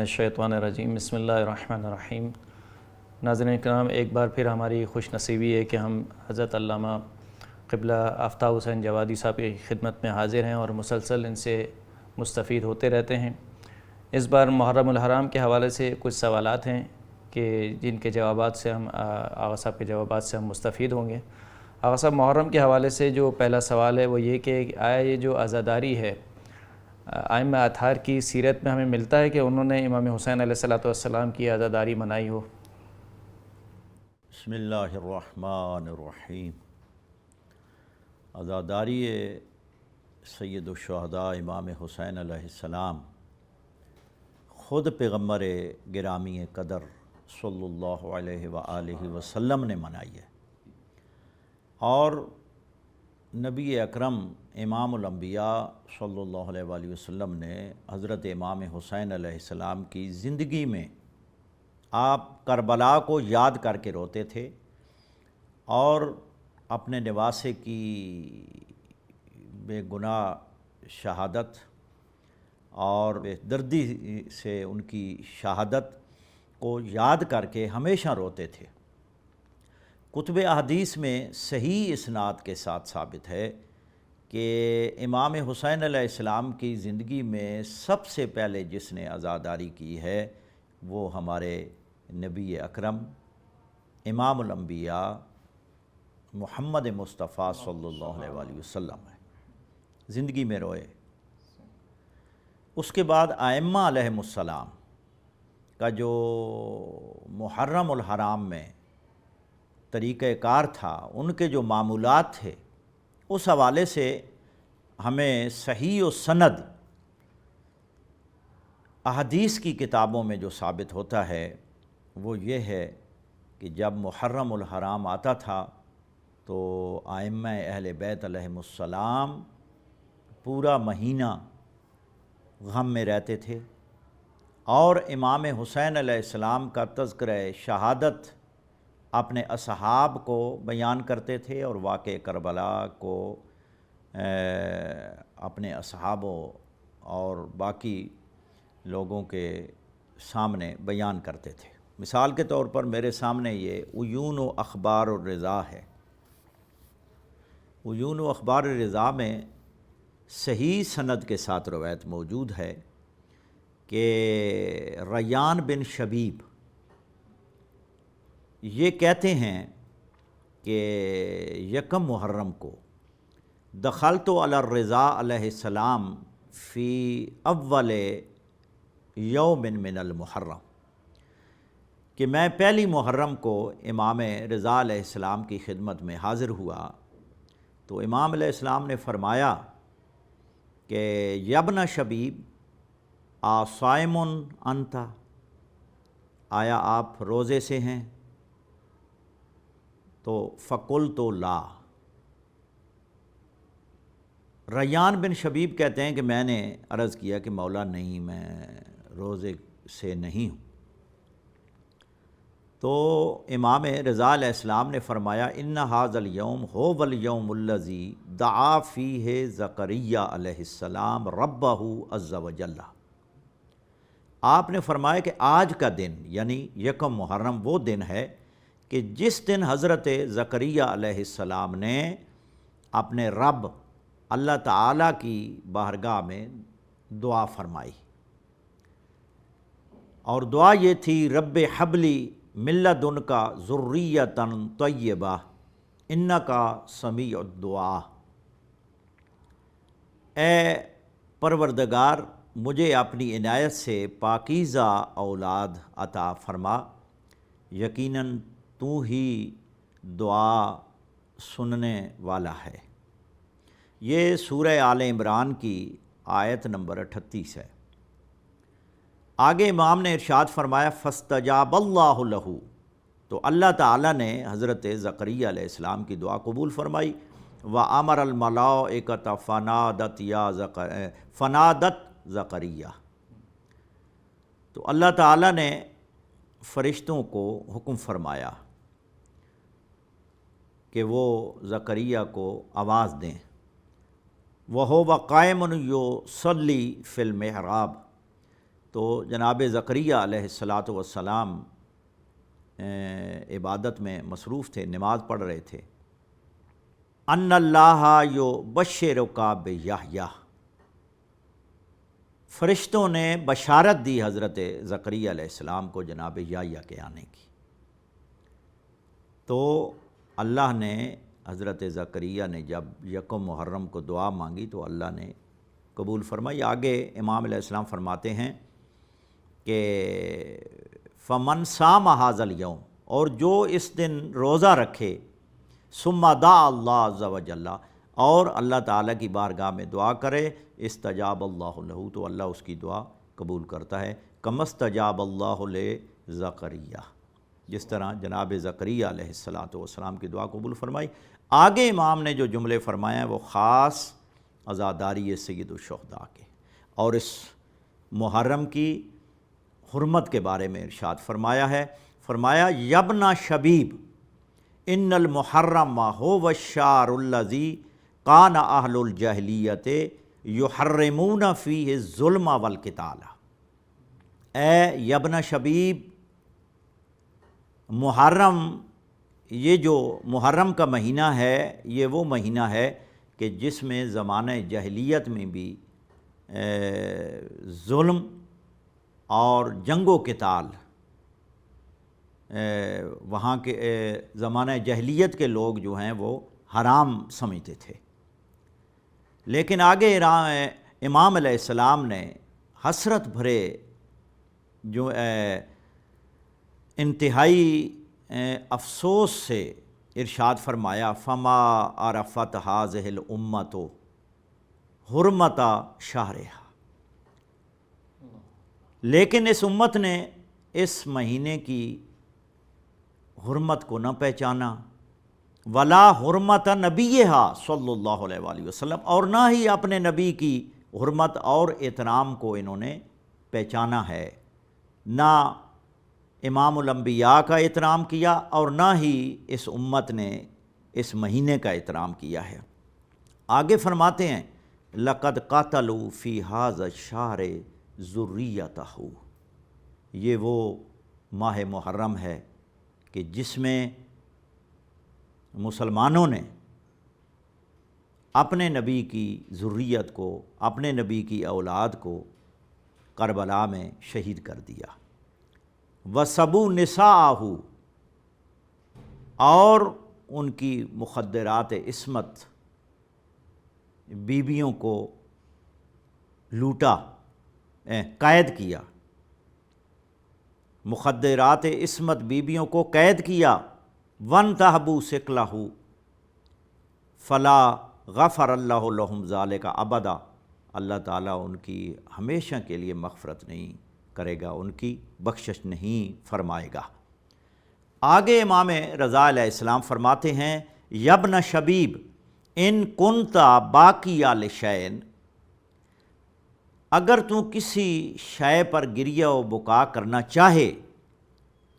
الشیطانِ بسم اللہ الرحمن الرحیم۔ ناظرین کرام، ایک بار پھر ہماری خوش نصیبی ہے کہ ہم حضرت علامہ قبلہ آفتاب حسین جوادی صاحب کی خدمت میں حاضر ہیں اور مسلسل ان سے مستفید ہوتے رہتے ہیں۔ اس بار محرم الحرام کے حوالے سے کچھ سوالات ہیں کہ جن کے جوابات سے ہم آغا صاحب کے جوابات سے ہم مستفید ہوں گے۔ آغا صاحب، محرم کے حوالے سے جو پہلا سوال ہے وہ یہ کہ آیا یہ جو عزاداری ہے، ائمہ اطہار کی سیرت میں ہمیں ملتا ہے کہ انہوں نے امام حسین علیہ السلام کی عزاداری منائی ہو؟ بسم اللہ الرحمن الرحیم۔ عزاداری سید الشہداء امام حسین علیہ السلام خود پیغمبر گرامی قدر صلی اللہ علیہ وآلہ وسلم نے منائی ہے، اور نبی اکرم امام الانبیاء صلی اللہ علیہ وآلہ وسلم نے حضرت امام حسین علیہ السلام کی زندگی میں آپ کربلا کو یاد کر کے روتے تھے اور اپنے نواسے کی بے گناہ شہادت اور بے دردی سے ان کی شہادت کو یاد کر کے ہمیشہ روتے تھے۔ کتب احادیث میں صحیح اسناد کے ساتھ ثابت ہے کہ امام حسین علیہ السلام کی زندگی میں سب سے پہلے جس نے عزاداری کی ہے وہ ہمارے نبی اکرم امام الانبیاء محمد مصطفیٰ صلی اللہ علیہ وآلہ وسلم ہے، زندگی میں روئے۔ اس کے بعد ائمہ علیہم السلام کا جو محرم الحرام میں طریقہ کار تھا، ان کے جو معمولات تھے، اس حوالے سے ہمیں صحیح و سند احادیث کی کتابوں میں جو ثابت ہوتا ہے وہ یہ ہے کہ جب محرم الحرام آتا تھا تو ائمہ اہل بیت علیہم السلام پورا مہینہ غم میں رہتے تھے، اور امام حسین علیہ السلام کا تذکرہ شہادت اپنے اصحاب کو بیان کرتے تھے اور واقعہ کربلا کو اپنے اصحابوں اور باقی لوگوں کے سامنے بیان کرتے تھے۔ مثال کے طور پر میرے سامنے یہ عیون و اخبار الرضا ہے۔ عیون و اخبار الرضا میں صحیح سند کے ساتھ روایت موجود ہے کہ ریان بن شبیب یہ کہتے ہیں کہ یکم محرم کو دخلت علی الرضا علیہ السلام فی اول یوم من المحرم، کہ میں پہلی محرم کو امام رضا علیہ السلام کی خدمت میں حاضر ہوا تو امام علیہ السلام نے فرمایا کہ یبن شبیب آصائم انت، آیا آپ روزے سے ہیں؟ تو فقلت لا۔ ریان بن شبیب کہتے ہیں کہ میں نے عرض کیا کہ مولا نہیں، میں روزے سے نہیں ہوں۔ تو امام رضا علیہ السلام نے فرمایا ان ھذا الیوم ھو الیوم الذی دعا فیہ زکریا علیہ السلام ربہ عز وجل۔ آپ نے فرمایا کہ آج کا دن یعنی یکم محرم وہ دن ہے کہ جس دن حضرت زکریہ علیہ السلام نے اپنے رب اللہ تعالیٰ کی بارگاہ میں دعا فرمائی، اور دعا یہ تھی رب حبلی من لدنک ذریۃ طیبہ انک سمیع الدعاء، اے پروردگار مجھے اپنی عنایت سے پاکیزہ اولاد عطا فرما، یقیناً تو ہی دعا سننے والا ہے۔ یہ سورہ آل عمران کی آیت نمبر 38 ہے۔ آگے امام نے ارشاد فرمایا فاستجاب اللہ لہ، تو اللہ تعالیٰ نے حضرت زکریا علیہ السلام کی دعا قبول فرمائی۔ وَأَمَرَ الْمَلَائِکَةَ فَنَادَتْ زکریا، تو اللہ تعالیٰ نے فرشتوں کو حکم فرمایا کہ وہ زکریا کو آواز دیں۔ وَهُوَ قَائِمٌ يُصَلِّي فِي الْمِحْرَابِ، تو جناب زکریا علیہ الصلاۃ والسلام عبادت میں مصروف تھے، نماز پڑھ رہے تھے۔ ان اللہ یبشرک بیحییٰ، فرشتوں نے بشارت دی حضرت زکریا علیہ السلام کو جناب یحییٰ کے آنے کی۔ تو اللہ نے حضرت زکریا نے جب یکم محرم کو دعا مانگی تو اللہ نے قبول فرمائی۔ آگے امام علیہ السلام فرماتے ہیں کہ فمن صام ھذا الیوم، اور جو اس دن روزہ رکھے، ثم دعا اللہ عز وجل، اور اللہ تعالیٰ کی بارگاہ میں دعا کرے، استجاب اللہ لہ، تو اللہ اس کی دعا قبول کرتا ہے، کما استجاب اللہ لزکریا، جس طرح جناب زکریا علیہ السلام کی دعا قبول فرمائی۔ آگے امام نے جو جملے فرمائے ہیں وہ خاص عزاداری سید الشہداء کے، اور اس محرم کی حرمت کے بارے میں ارشاد فرمایا ہے، فرمایا یبن شبیب ان المحرم هو الشہر الذی کان اہل الجاہلیت یحرمون فیہ الظلم والقتال۔ اے یبن شبیب، محرم، یہ جو محرم کا مہینہ ہے یہ وہ مہینہ ہے کہ جس میں زمانہ جاہلیت میں بھی ظلم اور جنگ و قتال، وہاں کے زمانہ جاہلیت کے لوگ جو ہیں وہ حرام سمجھتے تھے، لیکن آگے امام علیہ السلام نے حسرت بھرے جو انتہائی افسوس سے ارشاد فرمایا، فما عرفت ھذہ الامۃ حرمت شہرہا، لیکن اس امت نے اس مہینے کی حرمت کو نہ پہچانا، ولا حرمت نبیہا صلی اللہ علیہ وآلہ وسلم، اور نہ ہی اپنے نبی کی حرمت اور احترام کو انہوں نے پہچانا ہے، نہ امام الانبیاء کا احترام کیا اور نہ ہی اس امت نے اس مہینے کا احترام کیا ہے۔ آگے فرماتے ہیں لقد قاتلوا فی ھذا الشہر ذریتہ، یہ وہ ماہ محرم ہے کہ جس میں مسلمانوں نے اپنے نبی کی ذریت کو، اپنے نبی کی اولاد کو کربلا میں شہید کر دیا۔ وَسَبُوا نِسَاءَهُ، اور ان کی مخدرات عصمت بیویوں کو لوٹا، قید کیا، مخدرات عصمت بیویوں کو قید کیا۔ وَانْتَهَبُوا سِقْلَهُ فَلَا غَفَرَ اللَّهُ لَهُمْ ذَلِكَ أَبَدًا، اللہ تعالیٰ ان کی ہمیشہ کے لیے مغفرت نہیں کرے گا، ان کی بخشش نہیں فرمائے گا۔ آگے امام رضا علیہ السلام فرماتے ہیں یبن شبیب ان کنت باقی لشیء، اگر تو کسی شے پر گریہ و بکا کرنا چاہے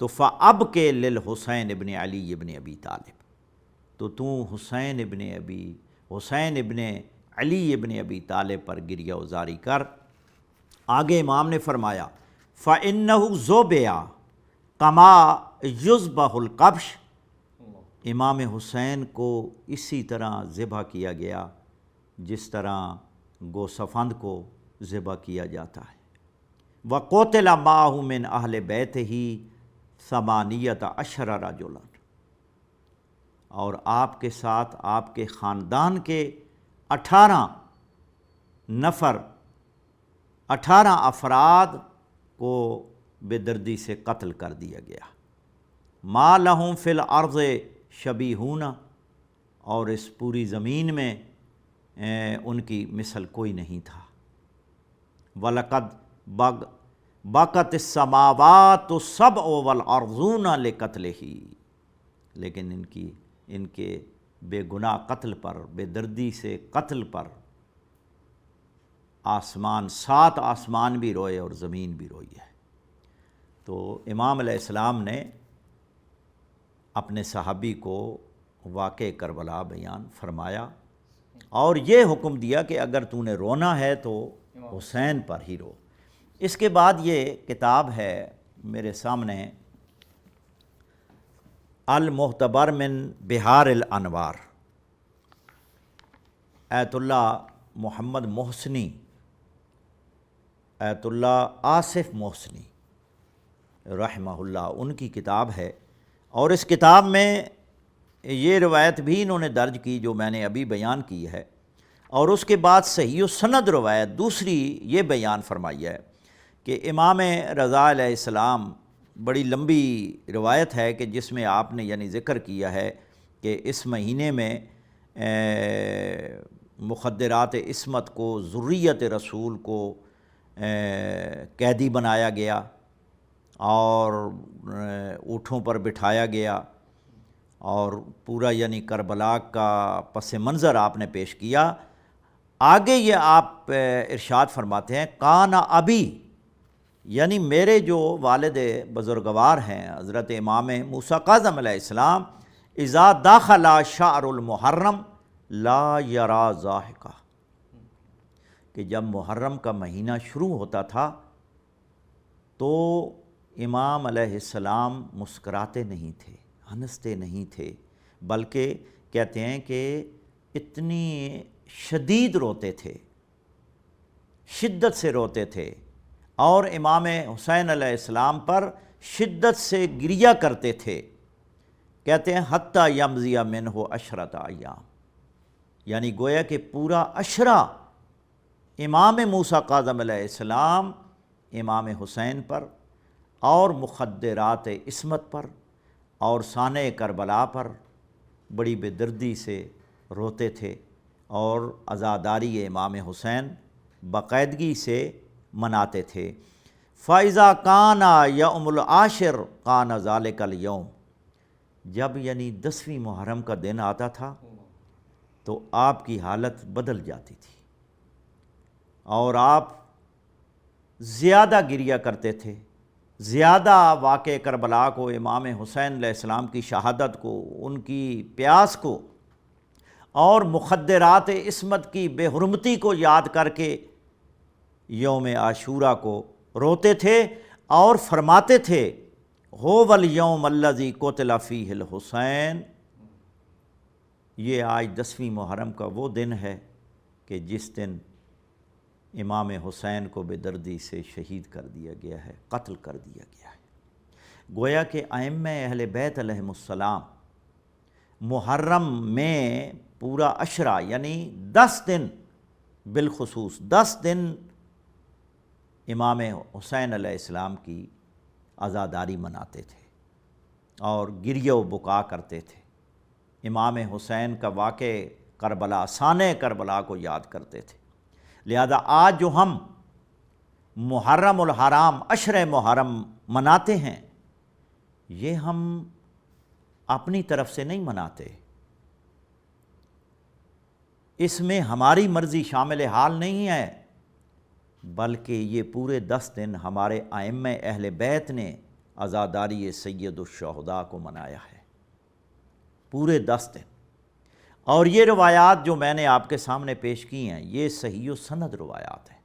تو فَأَبْكِ لِلْحُسَيْنِ ابن علی ابن ابی طالب، تو حسین ابن علی ابن ابی طالب پر گریہ و زاری کر۔ آگے امام نے فرمایا فَإِنَّهُ ذُبِحَ كَمَا يُذْبَحُ الْقَبْشُ، امام حسین کو اسی طرح ذبح کیا گیا جس طرح گوسفند کو ذبح کیا جاتا ہے۔ وَقُتِلَ مَعَهُ مِنْ أَهْلِ بَيْتِهِ 18 رجلا، اور آپ کے ساتھ آپ کے خاندان کے 18 نفر، 18 افراد کو بے دردی سے قتل کر دیا گیا۔ ما لہم فی الارض شبیہون، اور اس پوری زمین میں ان کی مثل کوئی نہیں تھا۔ وَلَقَدْ بَقَتِ السَّمَاوَاتُ السَّبْعُ وَالْأَرْضُونَ لِقَتْلِهِ، لیکن ان کے بے گناہ قتل پر، بے دردی سے قتل پر آسمان، 7 آسمان بھی روئے اور زمین بھی روئی ہے۔ تو امام علیہ السلام نے اپنے صحابی کو واقع کربلا بیان فرمایا اور یہ حکم دیا کہ اگر تو نے رونا ہے تو حسین پر ہی رو۔ اس کے بعد یہ کتاب ہے میرے سامنے، المعتبر من بحار الانوار، ایت اللہ محمد محسنی، ایت اللہ آصف محسنی رحمہ اللہ، ان کی کتاب ہے۔ اور اس کتاب میں یہ روایت بھی انہوں نے درج کی جو میں نے ابھی بیان کی ہے، اور اس کے بعد صحیح و سند روایت دوسری یہ بیان فرمائی ہے کہ امام رضا علیہ السلام، بڑی لمبی روایت ہے کہ جس میں آپ نے یعنی ذکر کیا ہے کہ اس مہینے میں مخدرات عصمت کو، ذریت رسول کو قیدی بنایا گیا اور اونٹوں پر بٹھایا گیا، اور پورا یعنی کربلا کا پس منظر آپ نے پیش کیا۔ آگے یہ آپ ارشاد فرماتے ہیں کان ابی، یعنی میرے جو والد بزرگوار ہیں حضرت امام موسیٰ کاظم علیہ السلام، اذا داخل شعر المحرم لا یرا ضاحکا، کہ جب محرم کا مہینہ شروع ہوتا تھا تو امام علیہ السلام مسکراتے نہیں تھے، ہنستے نہیں تھے، بلکہ کہتے ہیں کہ اتنی شدید روتے تھے، شدت سے روتے تھے، اور امام حسین علیہ السلام پر شدت سے گریہ کرتے تھے۔ کہتے ہیں حتیٰ یمضی منہ عشرۃ ایام، یعنی گویا کہ پورا عشرہ امام موسیٰ کاظم علیہ السلام امام حسین پر اور مخدرات عصمت پر اور سانح کربلا پر بڑی بے دردی سے روتے تھے، اور عزاداری امام حسین باقاعدگی سے مناتے تھے۔ فَإِذَا كَانَ يَوْمُ الْعَاشِرِ كَانَ ذَلِكَ الْيَوْمُ، جب یعنی 10ویں محرم کا دن آتا تھا تو آپ کی حالت بدل جاتی تھی، اور آپ زیادہ گریہ کرتے تھے، زیادہ واقع کربلا کو، امام حسین علیہ السلام کی شہادت کو، ان کی پیاس کو اور مخدرات عصمت کی بے حرمتی کو یاد کر کے یوم عاشوراء کو روتے تھے، اور فرماتے تھے هو الیوم الذی قتل فیہ الحسین، یہ آج 10ویں محرم کا وہ دن ہے کہ جس دن امام حسین کو بے دردی سے شہید کر دیا گیا ہے، قتل کر دیا گیا ہے۔ گویا کہ ائمہ اہل بیت علیہم السلام محرم میں پورا عشرہ یعنی 10 دن، بالخصوص 10 دن امام حسین علیہ السلام کی عزاداری مناتے تھے اور گریہ و بکا کرتے تھے، امام حسین کا واقع کربلا، سانح کربلا کو یاد کرتے تھے۔ لہذا آج جو ہم محرم الحرام، عشر محرم مناتے ہیں، یہ ہم اپنی طرف سے نہیں مناتے، اس میں ہماری مرضی شامل حال نہیں ہے، بلکہ یہ پورے 10 دن ہمارے ائمہ اہل بیت نے عزاداری سید الشہداء کو منایا ہے، پورے 10 دن۔ اور یہ روایات جو میں نے آپ کے سامنے پیش کی ہیں، یہ صحیح و سند روایات ہیں،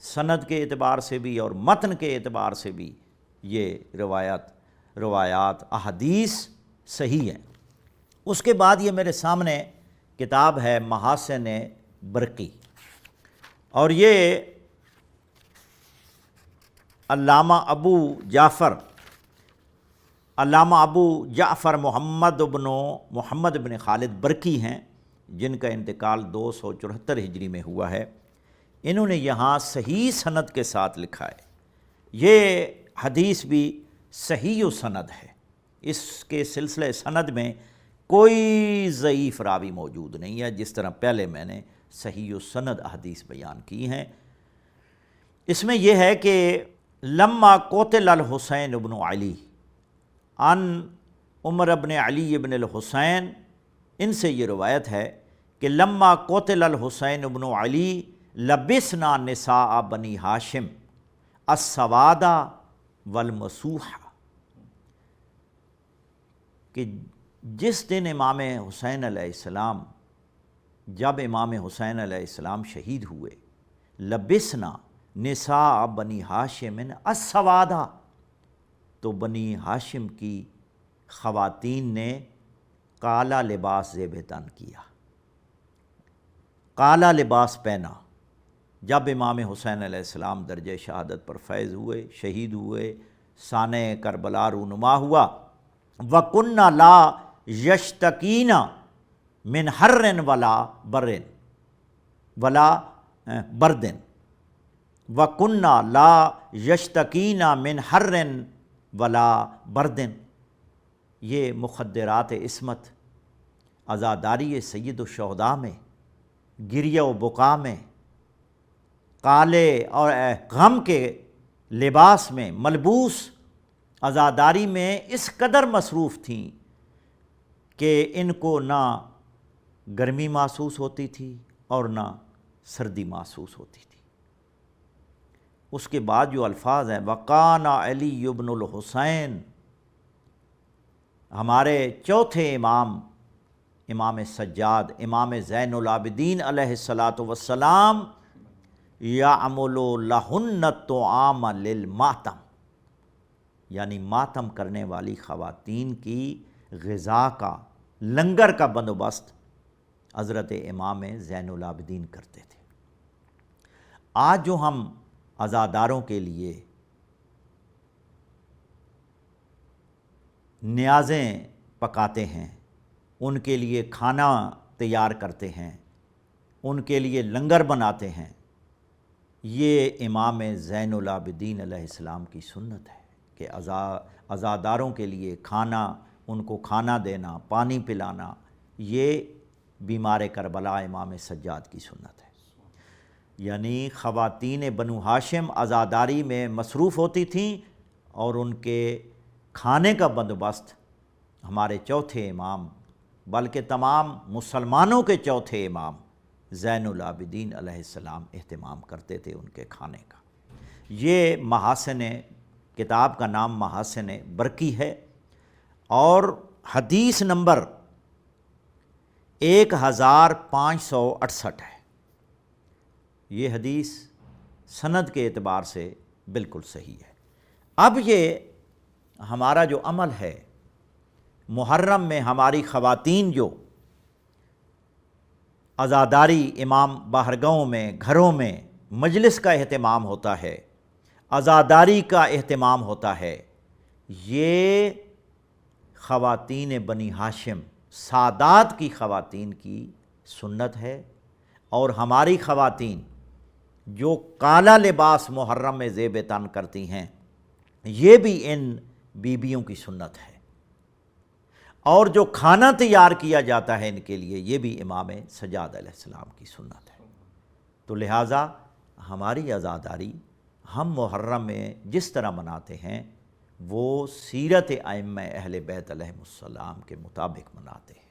سند کے اعتبار سے بھی اور متن کے اعتبار سے بھی یہ روایات احادیث صحیح ہیں۔ اس کے بعد یہ میرے سامنے کتاب ہے محاسن برقی، اور یہ علامہ ابو جعفر محمد بن خالد برقی ہیں، جن کا انتقال 274 ہجری میں ہوا ہے۔ انہوں نے یہاں صحیح سند کے ساتھ لکھا ہے، یہ حدیث بھی صحیح و سند ہے، اس کے سلسلے سند میں کوئی ضعیف راوی موجود نہیں ہے، جس طرح پہلے میں نے صحیح و سند حدیث بیان کی ہیں۔ اس میں یہ ہے کہ لما قتل الحسین ابن علی عن عمر ابن علی ابن الحسین، ان سے یہ روایت ہے کہ لما قتل الحسین ابن علی لبسنا نساء بنی ہاشم السواد والمسوح، کہ جس دن امام حسین علیہ السلام، جب امام حسین علیہ السلام شہید ہوئے، لبسنا نساء بنی ہاشم السوادہ، تو بنی ہاشم کی خواتین نے کالا لباس زیب تن کیا، کالا لباس پہنا۔ جب امام حسین علیہ السلام درجہ شہادت پر فیض ہوئے، شہید ہوئے، سانح کربلا رونما ہوا، وَكُنَّ لَا يَشْتَكِينَ مِنْ حَرٍّ وَلَا بَرٍ وَلَا بَرْدٍ، وَكُنَّ لَا يَشْتَكِينَ مِنْ حَرٍّ وَلَا بَرْدٍ۔ یہ مخدرات عصمت، عزاداری سید الشہداء میں، گریہ و بکا میں، کالے اور غم کے لباس میں ملبوس عزاداری میں اس قدر مصروف تھیں کہ ان کو نہ گرمی محسوس ہوتی تھی اور نہ سردی محسوس ہوتی تھی۔ اس کے بعد جو الفاظ ہیں وَقَانَ عَلِيُّ بْنُ الْحُسَيْن، ہمارے چوتھے امام، امام سجاد، امام زین العابدین علیہ الصلاۃ والسلام، یعمل لہن الطعام للماتم، یعنی ماتم کرنے والی خواتین کی غذا کا، لنگر کا بندوبست حضرت امام زین العابدین کرتے تھے۔ آج جو ہم عزاداروں کے لیے نیازیں پکاتے ہیں، ان کے لیے کھانا تیار کرتے ہیں، ان کے لیے لنگر بناتے ہیں، یہ امام زین العابدین علیہ السلام کی سنت ہے کہ عزاداروں کے لیے کھانا، ان کو کھانا دینا، پانی پلانا، یہ بیمار کربلا امام سجاد کی سنت ہے۔ یعنی خواتین بنو ہاشم عزاداری میں مصروف ہوتی تھیں اور ان کے کھانے کا بندوبست ہمارے چوتھے امام، بلکہ تمام مسلمانوں کے چوتھے امام زین العابدین علیہ السلام اہتمام کرتے تھے ان کے کھانے کا۔ یہ محاسن، کتاب کا نام محاسن برقی ہے، اور حدیث نمبر 1568 ہے۔ یہ حدیث سند کے اعتبار سے بالکل صحیح ہے۔ اب یہ ہمارا جو عمل ہے، محرم میں ہماری خواتین جو عزاداری امام باہرگاہوں میں، گھروں میں مجلس کا اہتمام ہوتا ہے، عزاداری کا اہتمام ہوتا ہے، یہ خواتین بنی ہاشم، سادات کی خواتین کی سنت ہے۔ اور ہماری خواتین جو کالا لباس محرم میں زیب تن کرتی ہیں، یہ بھی ان بیبیوں کی سنت ہے۔ اور جو کھانا تیار کیا جاتا ہے ان کے لیے، یہ بھی امام سجاد علیہ السلام کی سنت ہے۔ تو لہٰذا ہماری عزاداری ہم محرم میں جس طرح مناتے ہیں، وہ سیرت ائمہ اہل بیت علیہم السلام کے مطابق مناتے ہیں۔